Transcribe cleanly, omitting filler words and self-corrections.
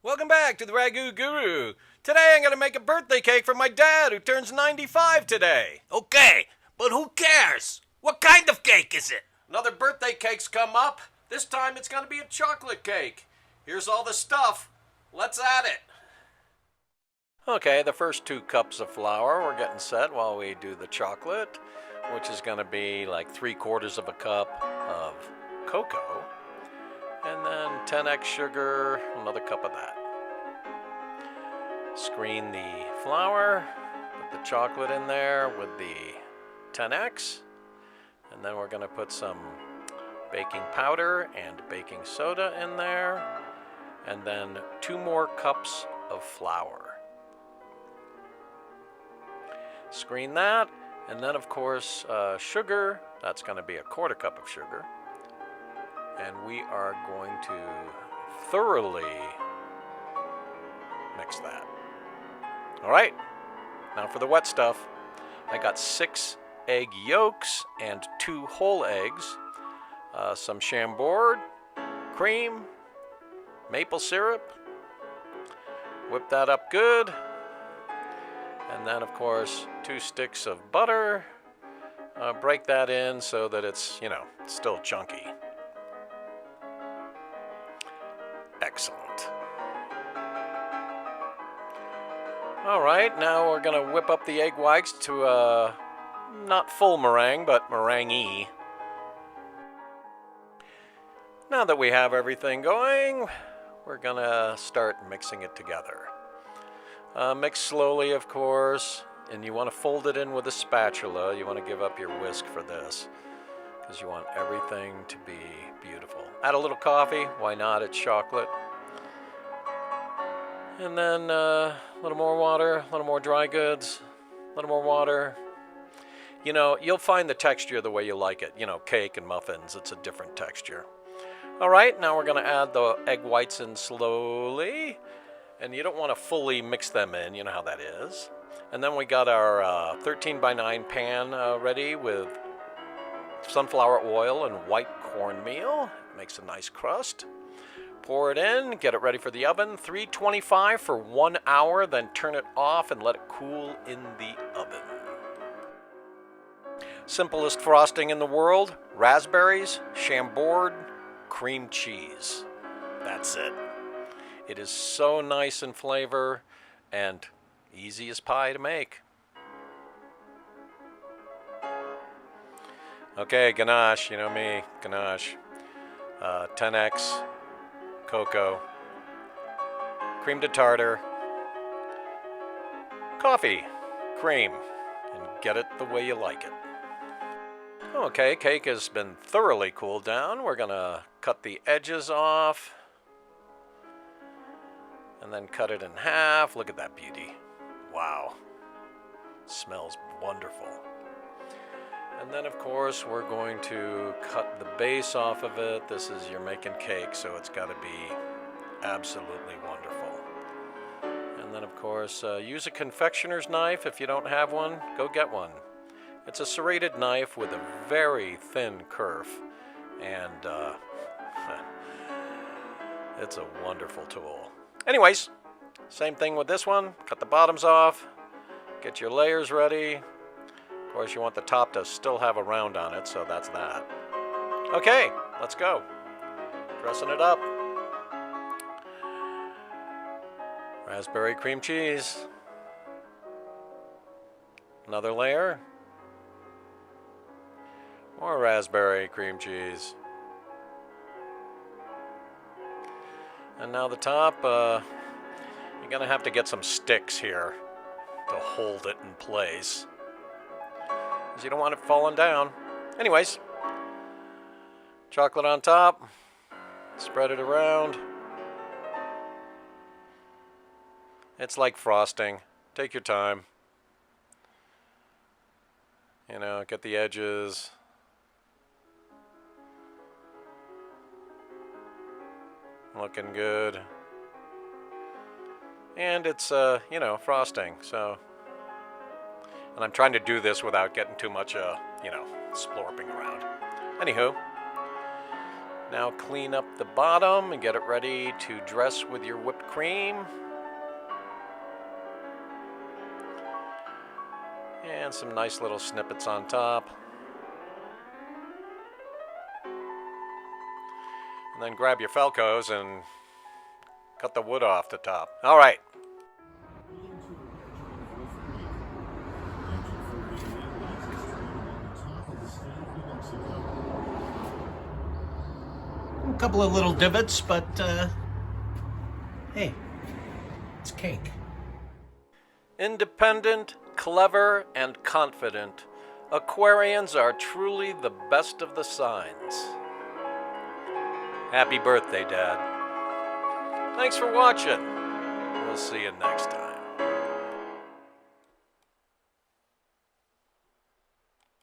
Welcome back to the Ragu Guru. Today I'm going to make a birthday cake for my dad who turns 95 today. Okay, but who cares? What kind of cake is it? Another birthday cake's come up. This time it's going to be a chocolate cake. Here's all the stuff. Let's add it. Okay, the first 2 cups of flour we're getting set while we do the chocolate, which is going to be like 3/4 of a cup of cocoa. And then 10x sugar, another cup of that. Screen the flour, put the chocolate in there with the 10x. And then we're going to put some baking powder and baking soda in there. And then 2 more cups of flour. Screen that. And then, of course, sugar. That's going to be a 1/4 cup of sugar. And we are going to thoroughly mix that. All right, now for the wet stuff. I got 6 egg yolks and 2 whole eggs, some Chambord, cream, maple syrup. Whip that up good. And then, of course, 2 sticks of butter. Break that in so that it's, still chunky. Excellent. All right, now we're going to whip up the egg whites to not full meringue, but meringue-y. Now that we have everything going, we're going to start mixing it together. Mix slowly, of course, and you want to fold it in with a spatula. You want to give up your whisk for this, because you want everything to be beautiful. Add a little coffee, why not? It's chocolate. And then a little more water, a little more dry goods, a little more water. You'll find the texture the way you like it. Cake and muffins, it's a different texture. All right, now we're going to add the egg whites in slowly. And you don't want to fully mix them in, you know how that is. And then we got our 13x9 pan ready with sunflower oil and white cornmeal. Makes a nice crust. Pour it in, get it ready for the oven, 325 for 1 hour, then turn it off and let it cool in the oven. Simplest frosting in the world, raspberries, Chambord, cream cheese. That's it. It is so nice in flavor and easy as pie to make. Okay, ganache, you know me, ganache. 10x, cocoa, cream de tartar, coffee, cream, and get it the way you like it. Okay, cake has been thoroughly cooled down. We're gonna cut the edges off and then cut it in half. Look at that beauty. Wow. Smells wonderful. And then, of course, we're going to cut the base off of it. You're making cake, so it's got to be absolutely wonderful. And then, of course, use a confectioner's knife. If you don't have one, go get one. It's a serrated knife with a very thin kerf, and it's a wonderful tool. Anyways, same thing with this one. Cut the bottoms off, get your layers ready. Of course, you want the top to still have a round on it, so that's that. Okay, let's go. Dressing it up. Raspberry cream cheese. Another layer. More raspberry cream cheese. And now the top, you're going to have to get some sticks here to hold it in place, because you don't want it falling down. Anyways, chocolate on top, spread it around. It's like frosting. Take your time. Get the edges. Looking good. And it's, frosting, so. And I'm trying to do this without getting too much, splorping around. Anywho, Now clean up the bottom and get it ready to dress with your whipped cream. And some nice little snippets on top. And then grab your Falcos and cut the wood off the top. All right. A couple of little divots, but hey, it's cake. Independent, clever, and confident, Aquarians are truly the best of the signs. Happy birthday, Dad. Thanks for watching. We'll see you next time.